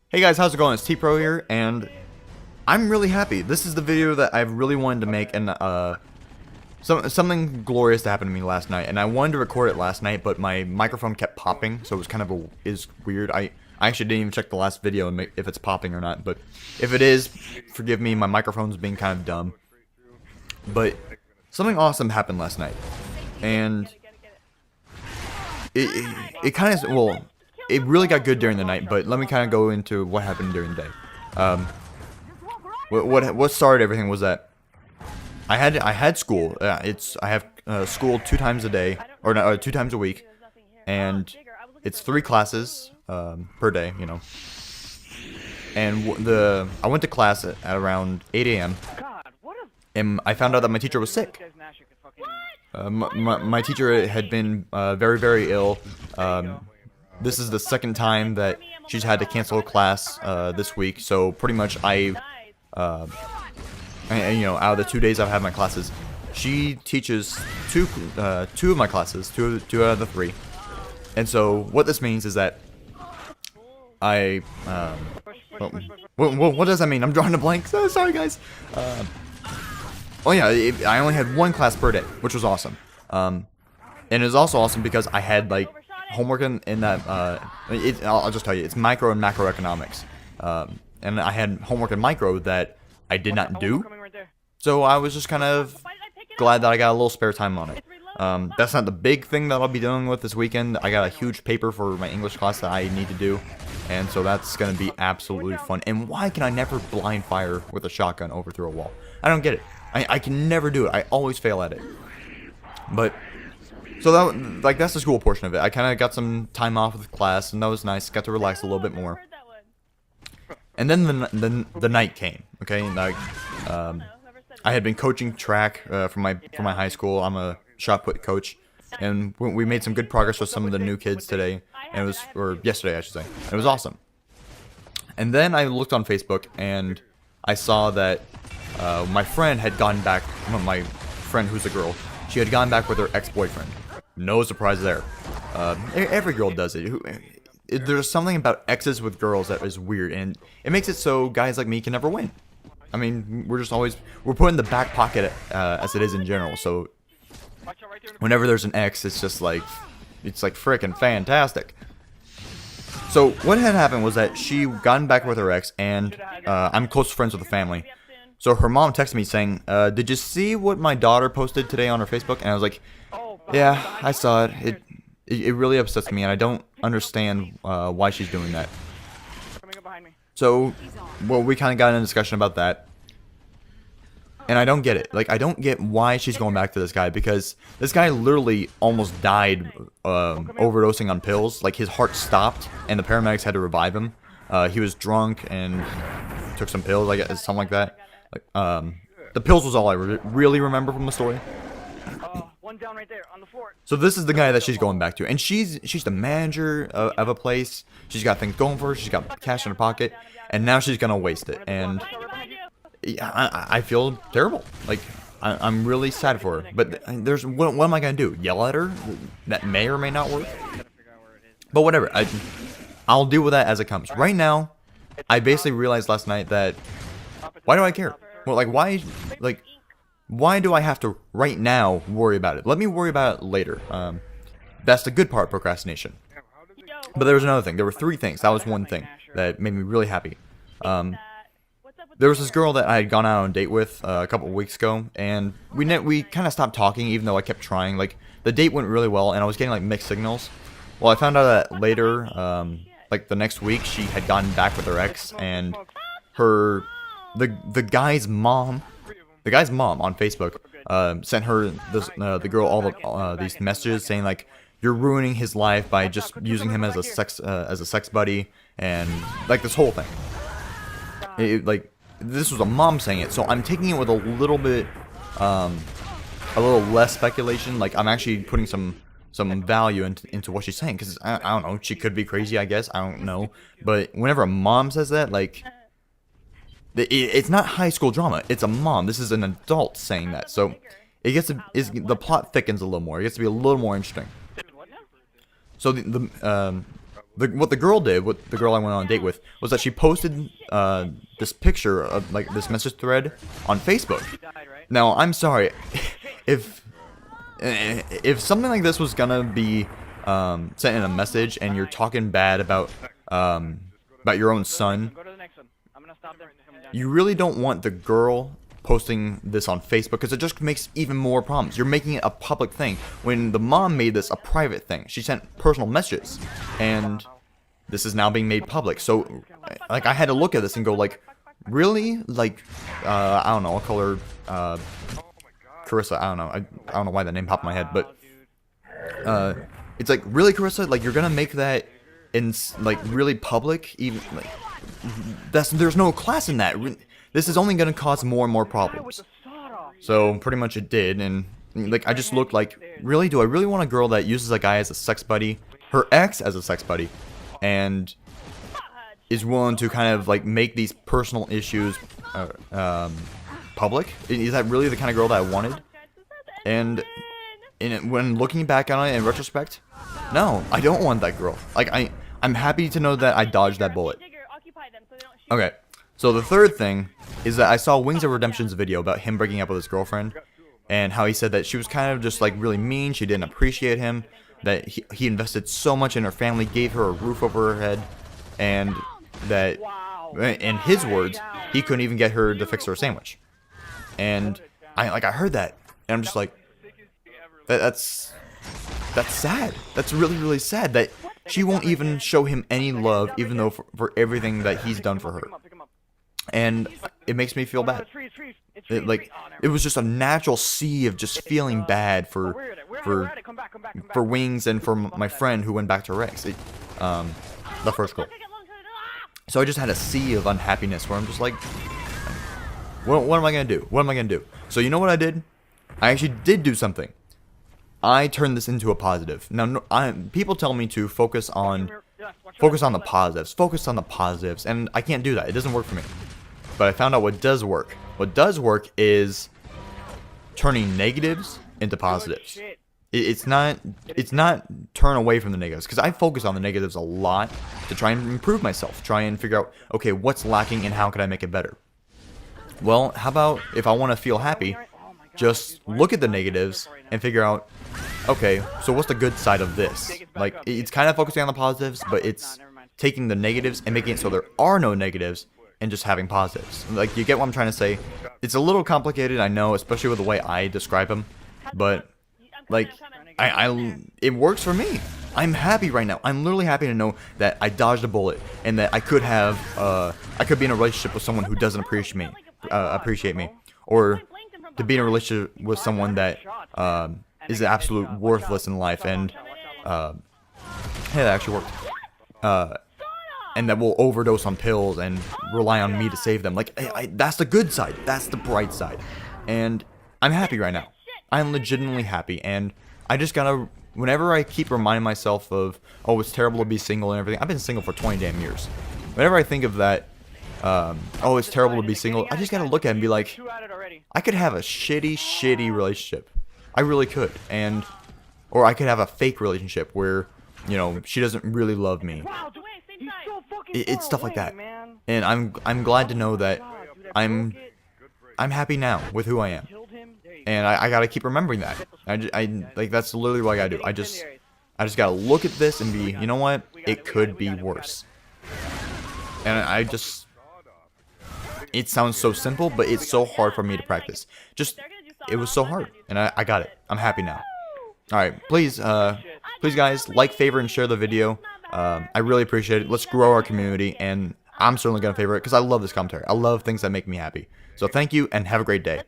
Hey guys, how's it going? It's T-Pro here, and I'm really happy. This is the video that I've really wanted to make, and something glorious happened to me last night, and I wanted to record it last night, but my microphone kept popping, so it was kind of is weird. I actually didn't even check the last video and if it's popping or not, but if it is, forgive me, my microphone's being kind of dumb. But something awesome happened last night, and it kind of, well, it really got good during the night, but let me kind of go into what happened during the day. What started everything was that I had school. I have school 2 times a day, or no, 2 times a week, and it's 3 classes per day, you know. And I went to class at around 8 a.m. and I found out that my teacher was sick. My teacher had been very ill. This is the second time that she's had to cancel a class this week, so pretty much you know, out of the 2 days I've had my classes, she teaches two of my classes, two out of the 3, and so what this means is that what does that mean? I'm drawing a blank. So sorry, guys. Oh yeah, I only had 1 class per day, which was awesome. And it was also awesome because I had like homework in that. I'll just tell you, it's micro and macroeconomics. And I had homework in micro that I did not do, so I was just kind of glad that I got a little spare time on it. That's not the big thing that I'll be dealing with this weekend. I got a huge paper for my English class that I need to do, and so that's going to be absolutely fun. And why can I never blind fire with a shotgun over through a wall? I don't get it. I can never do it. I always fail at it. But so that's the school portion of it. I kind of got some time off with class, and that was nice. Got to relax a little bit more. And then the night came. Okay, like I had been coaching track for my high school. I'm a shot put coach, and we made some good progress with some of the new kids today, and yesterday I should say. It was awesome. And then I looked on Facebook and I saw that my friend had gone back. My friend, who's a girl, she had gone back with her ex-boyfriend. No surprise there. Every girl does it. There's something about exes with girls that is weird, and it makes it so guys like me can never win. I mean, we're put in the back pocket as it is in general. So whenever there's an ex, it's like frickin' fantastic. So what had happened was that she gotten back with her ex, and I'm close friends with the family. So her mom texted me saying, "Did you see what my daughter posted today on her Facebook?" And I was like, "Yeah, I saw it. It really upsets me, and I don't understand why she's doing that." So, well, we kind of got in a discussion about that, and I don't get it. Like, I don't get why she's going back to this guy, because this guy literally almost died overdosing on pills. Like, his heart stopped, and the paramedics had to revive him. He was drunk and took some pills, I guess, something like that. Like, the pills was all I really remember from the story. One down right there on the fort. So this is the guy that she's going back to, and she's the manager of a place. She's got things going for her. She's got cash in her pocket, and now she's gonna waste it. And I feel terrible. Like I'm really sad for her. But what am I gonna do? Yell at her? That may or may not work. But whatever. I'll deal with that as it comes. Right now, I basically realized last night that why do I care? Well, like why do I have to right now worry about it? Let me worry about it later. That's the good part of procrastination. But there was another thing. There were 3 things. That was one thing that made me really happy. There was this girl that I had gone out on a date with a couple of weeks ago, and we kind of stopped talking, even though I kept trying. Like, the date went really well, and I was getting like mixed signals. Well, I found out that later, like the next week, she had gotten back with her ex, and the guy's mom. The guy's mom on Facebook sent her the girl all these messages saying like, "You're ruining his life by just using him as a sex buddy," and like this whole thing. Like, this was a mom saying it, so I'm taking it with a little bit, a little less speculation. Like, I'm actually putting some value into what she's saying, because I don't know, she could be crazy, I guess, I don't know. But whenever a mom says that, like, it's not high school drama. It's a mom. This is an adult saying that, so the plot thickens a little more. It gets to be a little more interesting. So what the girl did, what the girl I went on a date with, was that she posted this picture of like this message thread on Facebook. Died, right? Now I'm sorry, if something like this was gonna be sent in a message and you're talking bad about your own son, Go to the next one. I'm gonna stop there and come down. you really don't want the girl posting this on Facebook because it just makes even more problems. You're making it a public thing when the mom made this a private thing. She sent personal messages, and this is now being made public. So, like, I had to look at this and go, like, really? Like, I don't know. I'll call her Carissa. I don't know. I don't know why that name popped in my head, but it's like, really, Carissa? Like, you're gonna make that in like really public? Even like, there's no class in that. This is only gonna cause more and more problems. So pretty much it did, and like I just looked like, really? Do I really want a girl that uses a guy as a sex buddy, her ex as a sex buddy, and is willing to kind of like make these personal issues public? Is that really the kind of girl that I wanted? And when looking back on it in retrospect, no, I don't want that girl. Like I'm happy to know that I dodged that bullet. Okay. So the third thing is that I saw Wings of Redemption's video about him breaking up with his girlfriend, and how he said that she was kind of just like really mean, she didn't appreciate him, that he invested so much in her family, gave her a roof over her head, and that, in his words, he couldn't even get her to fix her a sandwich. And I heard that, and I'm just like, that's sad. That's really, really sad that she won't even show him any love, even though for everything that he's done for her. And it makes me feel bad. It was just a natural sea of just feeling bad for Wings and for my friend who went back to Rex. The first girl. So I just had a sea of unhappiness where I'm just like, what am I gonna do? What am I gonna do? So you know what I did? I actually did do something. I turned this into a positive. Now, people tell me to focus on the positives, and I can't do that. It doesn't work for me. But I found out what does work. What does work is turning negatives into positives. It's not turn away from the negatives, because I focus on the negatives a lot to try and improve myself, try and figure out, okay, what's lacking and how can I make it better. Well, how about if I want to feel happy, just look at the negatives and figure out, okay, so what's the good side of this? Like, it's kind of focusing on the positives, but it's taking the negatives and making it so there are no negatives and just having positives. Like, you get what I'm trying to say? It's a little complicated, I know, especially with the way I describe them, but like, it works for me. I'm happy right now. I'm literally happy to know that I dodged a bullet and that I could be in a relationship with someone who doesn't appreciate me, or to be in a relationship with someone that is absolute worthless in life, and hey, that actually worked. And that will overdose on pills and rely on me to save them. Like, that's the good side. That's the bright side. And I'm happy right now. I'm legitimately happy. And I just gotta, whenever I keep reminding myself of, oh, it's terrible to be single and everything. I've been single for 20 damn years. Whenever I think of that, oh, it's terrible to be single, I just gotta look at it and be like, I could have a shitty relationship. I really could. Or I could have a fake relationship where, you know, she doesn't really love me. It's stuff like that. And I'm glad to know that I'm happy now with who I am. And I gotta keep remembering that. I like, that's literally what I gotta do. I just gotta look at this and be, you know what? It could be worse. And it sounds so simple, but it's so hard for me to practice. It was so hard, and I got it. I'm happy now. Alright, please guys, like, favor, and share the video. I really appreciate it. Let's grow our community, and I'm certainly gonna favor it, because I love this commentary. I love things that make me happy. So thank you, and have a great day.